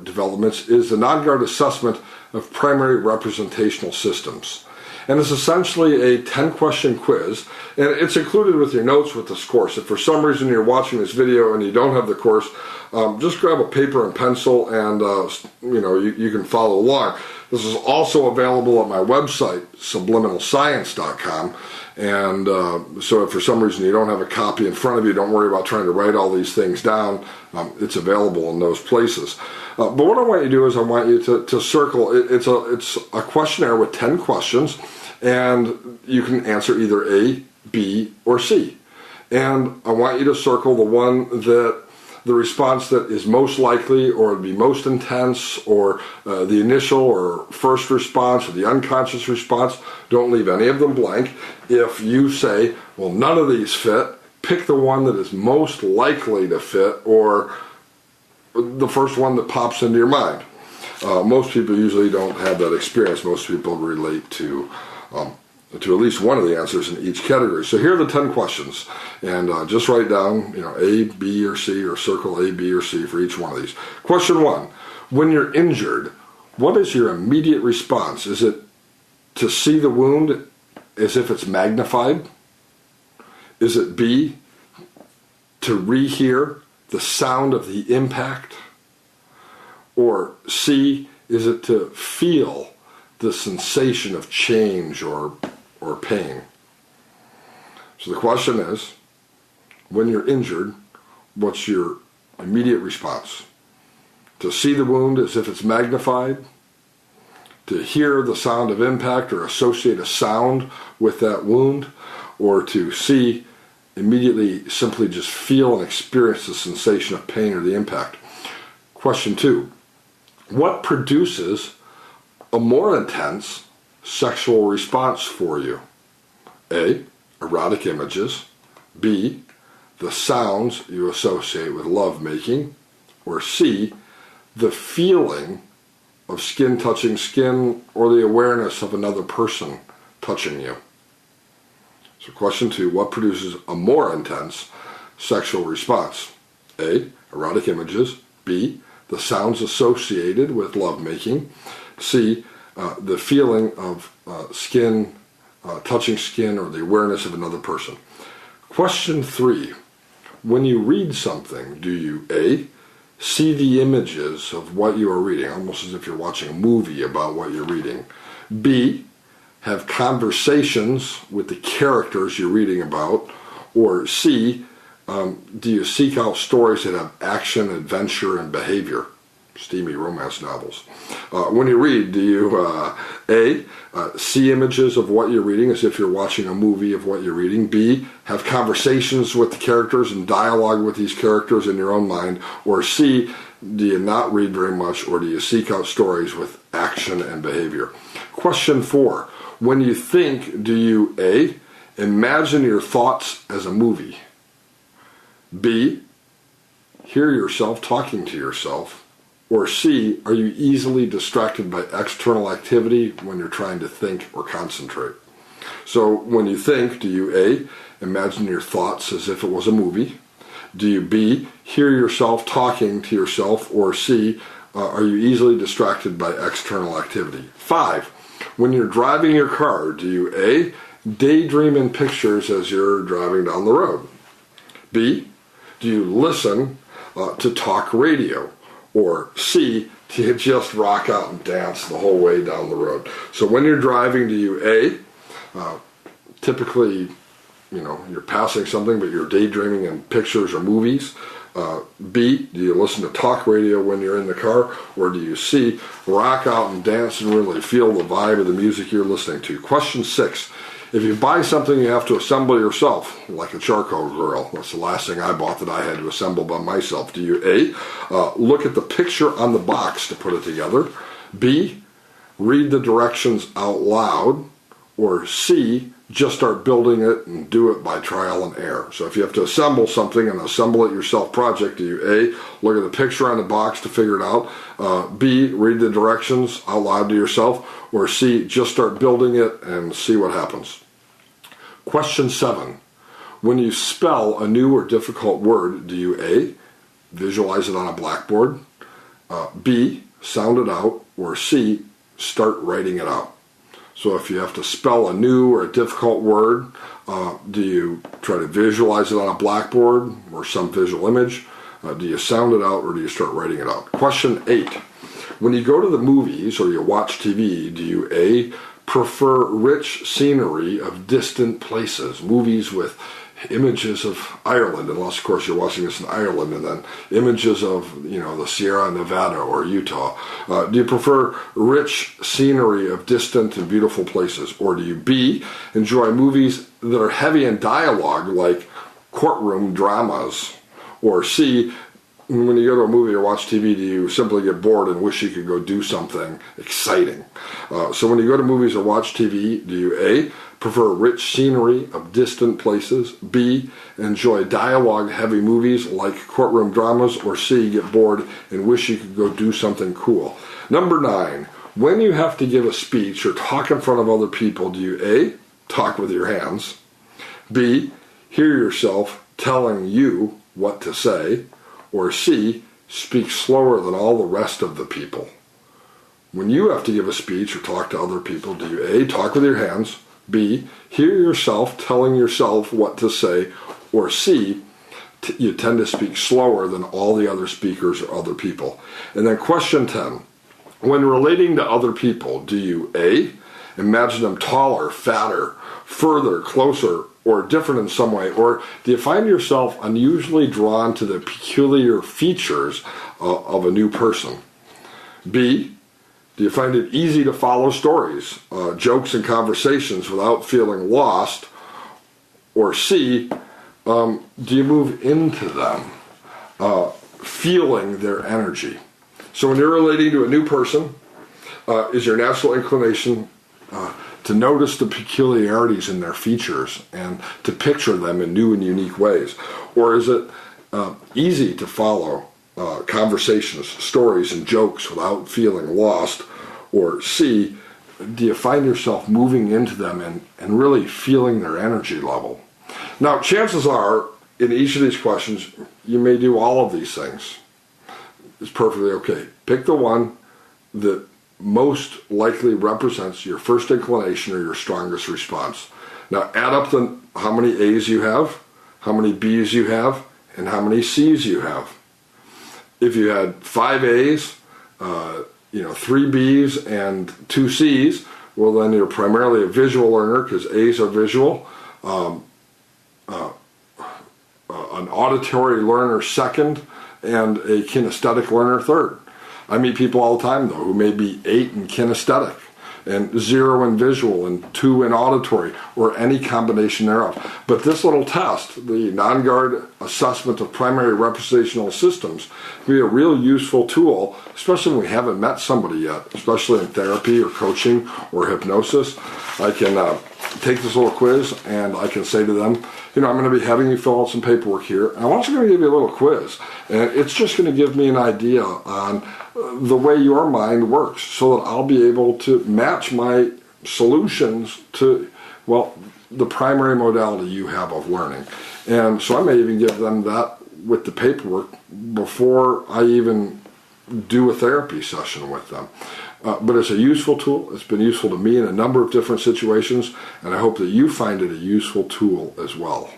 developments is the Nongard assessment of primary representational systems. And it's essentially a 10-question quiz, and it's included with your notes with this course. If for some reason you're watching this video and you don't have the course, just grab a paper and pencil and you can follow along. This is also available at my website, subliminalscience.com. And so if for some reason you don't have a copy in front of you, don't worry about trying to write all these things down. It's available in those places. But what I want you to do is I want you to circle. It's a questionnaire with 10 questions, and you can answer either A, B, or C. And I want you to circle the response that is most likely, or would be most intense, or the initial or first response, or the unconscious response. Don't leave any of them blank. If you say, well, none of these fit, pick the one that is most likely to fit, or the first one that pops into your mind. Most people usually don't have that experience. Most people relate to at least one of the answers in each category. So here are the 10 questions, and just write down, A, B, or C, or circle A, B, or C for each one of these. Question 1, when you're injured, what is your immediate response? Is it to see the wound as if it's magnified? Is it B, to rehear the sound of the impact? Or C, is it to feel the sensation of change or pain? So the question is, when you're injured, what's your immediate response? To see the wound as if it's magnified? To hear the sound of impact or associate a sound with that wound? Or to see, immediately simply just feel and experience the sensation of pain or the impact? Question 2, what produces a more intense sexual response for you? A, erotic images. B, the sounds you associate with lovemaking. Or C, the feeling of skin touching skin, or the awareness of another person touching you. So question 2, what produces a more intense sexual response? A, erotic images. B, the sounds associated with lovemaking. C, the feeling of skin, touching skin, or the awareness of another person. Question 3, when you read something, do you A, see the images of what you are reading, almost as if you're watching a movie about what you're reading? B, have conversations with the characters you're reading about? Or C, do you seek out stories that have action, adventure, and behavior? Steamy romance novels. When you read, do you A, see images of what you're reading as if you're watching a movie of what you're reading? B, have conversations with the characters and dialogue with these characters in your own mind? Or C, do you not read very much, or do you seek out stories with action and behavior? Question 4, when you think, do you A, imagine your thoughts as a movie? B, hear yourself talking to yourself? Or C, are you easily distracted by external activity when you're trying to think or concentrate? So when you think, do you A, imagine your thoughts as if it was a movie? Do you B, hear yourself talking to yourself? Or C, are you easily distracted by external activity? 5, when you're driving your car, do you A, daydream in pictures as you're driving down the road? B, do you listen to talk radio? Or C, do you just rock out and dance the whole way down the road? So when you're driving, do you A, typically, you're passing something, but you're daydreaming in pictures or movies? B, do you listen to talk radio when you're in the car? Or do you C, rock out and dance and really feel the vibe of the music you're listening to? Question 6, if you buy something you have to assemble yourself, like a charcoal grill, that's the last thing I bought that I had to assemble by myself. Do you A, look at the picture on the box to put it together? B, read the directions out loud? Or C, just start building it and do it by trial and error? So if you have to assemble something, and assemble it yourself project, do you A, look at the picture on the box to figure it out? B, read the directions out loud to yourself? Or C, just start building it and see what happens? Question 7, when you spell a new or difficult word, do you A, visualize it on a blackboard? B, sound it out, or C, start writing it out. So if you have to spell a new or a difficult word, do you try to visualize it on a blackboard or some visual image? Do you sound it out, or do you start writing it out? Question 8. When you go to the movies or you watch TV, do you A, prefer rich scenery of distant places, movies with images of Ireland, unless of course you're watching this in Ireland, and then images of, the Sierra Nevada or Utah? Do you prefer rich scenery of distant and beautiful places? Or do you B, enjoy movies that are heavy in dialogue, like courtroom dramas? Or C, when you go to a movie or watch TV, do you simply get bored and wish you could go do something exciting? So when you go to movies or watch TV, do you A, prefer rich scenery of distant places, B, enjoy dialogue-heavy movies like courtroom dramas, or C, get bored and wish you could go do something cool? Number 9, when you have to give a speech or talk in front of other people, do you A, talk with your hands, B, hear yourself telling you what to say, or C, speak slower than all the rest of the people? When you have to give a speech or talk to other people, do you A, talk with your hands, B, hear yourself telling yourself what to say, or C, you tend to speak slower than all the other speakers or other people? And then question 10, when relating to other people, do you A, imagine them taller, fatter, further, closer, or different in some way? Or do you find yourself unusually drawn to the peculiar features of a new person? B, do you find it easy to follow stories, jokes, and conversations without feeling lost? Or C, do you move into them, feeling their energy? So when you're relating to a new person, is your natural inclination to notice the peculiarities in their features and to picture them in new and unique ways? Or is it easy to follow conversations, stories, and jokes without feeling lost? Or C, do you find yourself moving into them and really feeling their energy level? Now, chances are, in each of these questions, you may do all of these things. It's perfectly okay. Pick the one that most likely represents your first inclination or your strongest response. Now add up how many A's you have, how many B's you have, and how many C's you have. If you had 5 A's, 3 B's, and 2 C's, well then you're primarily a visual learner, because A's are visual. An auditory learner second, and a kinesthetic learner third. I meet people all the time, though, who may be 8 in kinesthetic, and 0 in visual, and 2 in auditory, or any combination thereof. But this little test, the Nongard Assessment of Primary Representational Systems, can be a real useful tool, especially when we haven't met somebody yet, especially in therapy or coaching or hypnosis. I can take this little quiz, and I can say to them, I'm going to be having you fill out some paperwork here, and I'm also going to give you a little quiz. And it's just going to give me an idea on the way your mind works, so that I'll be able to match my solutions to, the primary modality you have of learning. And so I may even give them that with the paperwork before I even do a therapy session with them. But it's a useful tool. It's been useful to me in a number of different situations, and I hope that you find it a useful tool as well.